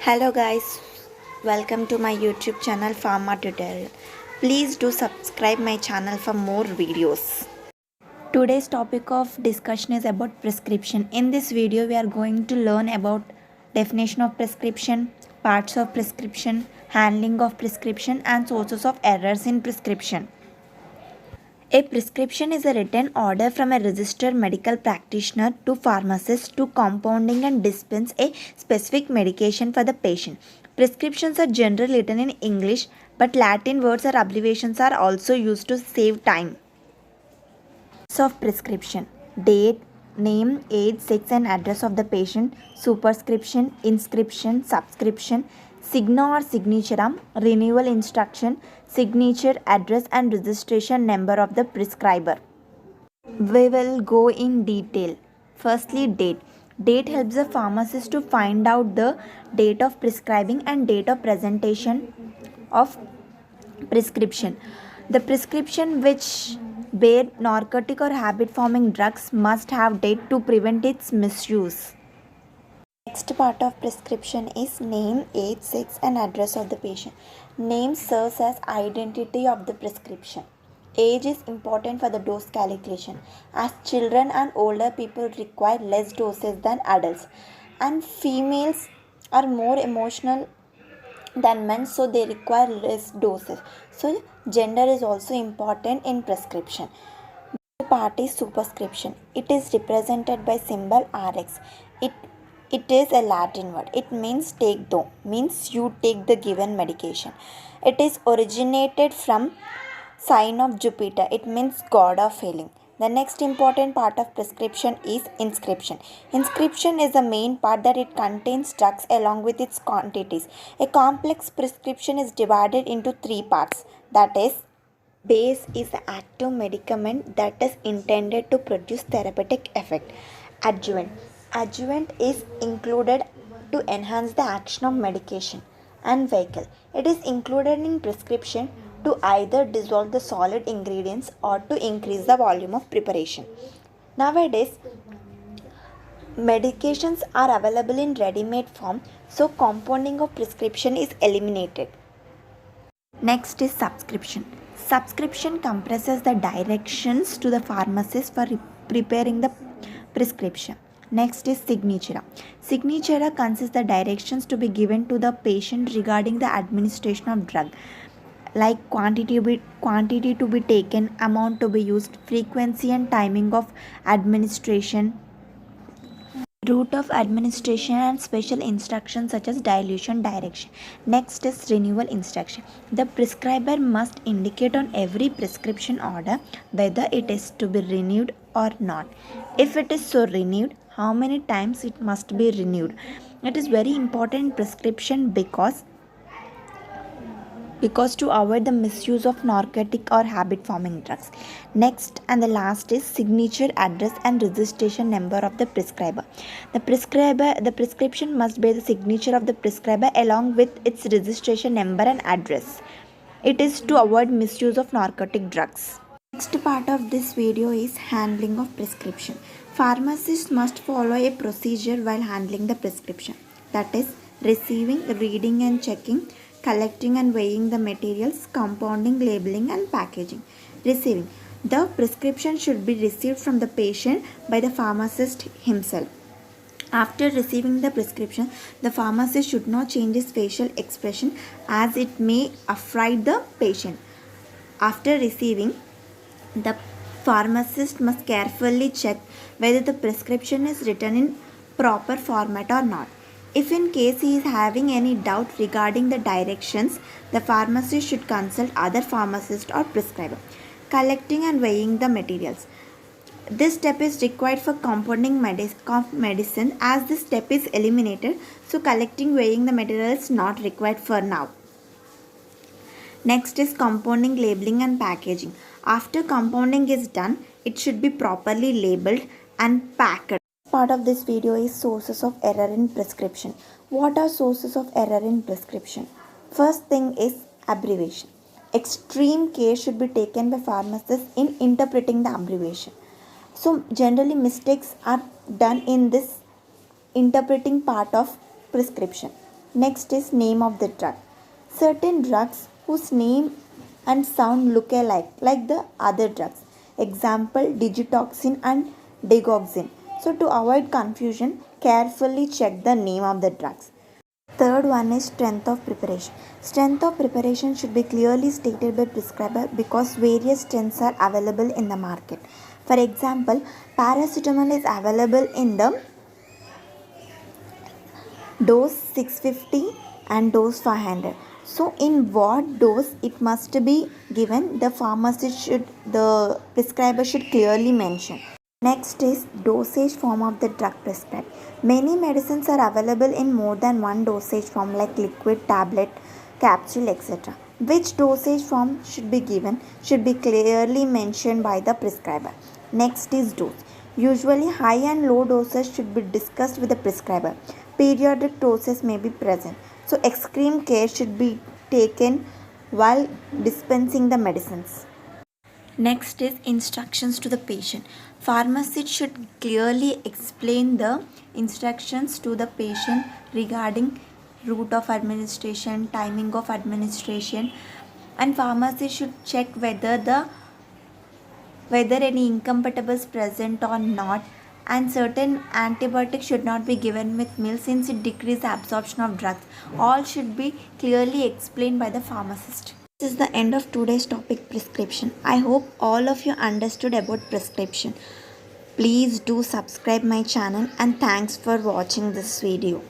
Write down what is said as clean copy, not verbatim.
Hello guys, welcome to my YouTube channel Pharma Tutorial. Please do subscribe my channel for more videos. Today's topic of discussion is about prescription. In this video we are going to learn about definition of prescription, parts of prescription, handling of prescription and sources of errors in prescription. A prescription is a written order from a registered medical practitioner to pharmacist to compounding and dispense a specific medication for the patient. Prescriptions are generally written in English, but Latin words or abbreviations are also used to save time. Of prescription: date, name, age, sex and address of the patient, superscription, inscription, subscription, signa or signature, renewal instruction, signature, address and registration number of the prescriber. We will go in detail. Firstly, date. Date helps the pharmacist to find out the date of prescribing and date of presentation of prescription. The prescription which bear narcotic or habit forming drugs must have date to prevent its misuse. Next part of prescription is name, age, sex and address of the patient. Name serves as identity of the prescription. Age is important for the dose calculation, as children and older people require less doses than adults, and females are more emotional than men, so they require less doses. So gender is also important in prescription. The part is superscription. It is represented by symbol Rx. It is a Latin word. It means take though, means you take the given medication. It is originated from sign of Jupiter. It means god of healing. The next important part of prescription is inscription. Inscription is the main part that it contains drugs along with its quantities. A complex prescription is divided into three parts. That is, base is the active medicament that is intended to produce therapeutic effect. Adjuvant. Adjuvant is included to enhance the action of medication. And vehicle. It is included in prescription to either dissolve the solid ingredients or to increase the volume of preparation. Nowadays, medications are available in ready-made form, so compounding of prescription is eliminated. Next is subscription. Subscription compresses the directions to the pharmacist for preparing the prescription. Next is signature. Signature consists the directions to be given to the patient regarding the administration of drug, like quantity to be taken, amount to be used, frequency and timing of administration, route of administration and special instructions such as dilution direction. Next is renewal instruction. The prescriber must indicate on every prescription order whether it is to be renewed or not. If it is so renewed, how many times it must be renewed. It is very important in prescription because to avoid the misuse of narcotic or habit forming drugs. Next and the last is signature, address and registration number of the prescriber. The prescription must bear the signature of the prescriber along with its registration number and address. It is to avoid misuse of narcotic drugs. Next part of this video is handling of prescription. Pharmacists must follow a procedure while handling the prescription. That is, receiving, reading and checking, collecting and weighing the materials, compounding, labeling and packaging. Receiving. The prescription should be received from the patient by the pharmacist himself. After receiving the prescription, the pharmacist should not change his facial expression as it may affright the patient. After receiving, the pharmacist must carefully check whether the prescription is written in proper format or not. If in case he is having any doubt regarding the directions, the pharmacist should consult other pharmacist or prescriber. Collecting and weighing the materials. This step is required for compounding medicine, as this step is eliminated, so collecting, weighing the material is not required for now. Next is compounding, labeling and packaging. After compounding is done, it should be properly labeled and packed. Part of this video is sources of error in prescription. What are sources of error in prescription? First thing is abbreviation. Extreme care should be taken by pharmacists in interpreting the abbreviation. So generally mistakes are done in this interpreting part of prescription. Next is name of the drug. Certain drugs whose name and sound look alike like the other drugs. Example digitoxin and digoxin. So to avoid confusion, carefully check the name of the drugs. Third one is strength of preparation. Strength of preparation should be clearly stated by prescriber because various strengths are available in the market. For example, paracetamol is available in the dose 650 and dose 500. So in what dose it must be given, the prescriber should clearly mention. Next is dosage form of the drug prescribed. Many medicines are available in more than one dosage form like liquid, tablet, capsule, etc. Which dosage form should be given should be clearly mentioned by the prescriber. Next is dose. Usually high and low doses should be discussed with the prescriber. Periodic doses may be present. So extreme care should be taken while dispensing the medicines. Next is instructions to the patient. Pharmacist should clearly explain the instructions to the patient regarding route of administration, timing of administration, and pharmacist should check whether any incompatibles present or not, and certain antibiotics should not be given with meals since it decreases absorption of drugs. All should be clearly explained by the pharmacist. This is the end of today's topic, prescription. I hope all of you understood about prescription. Please do subscribe my channel and thanks for watching this video.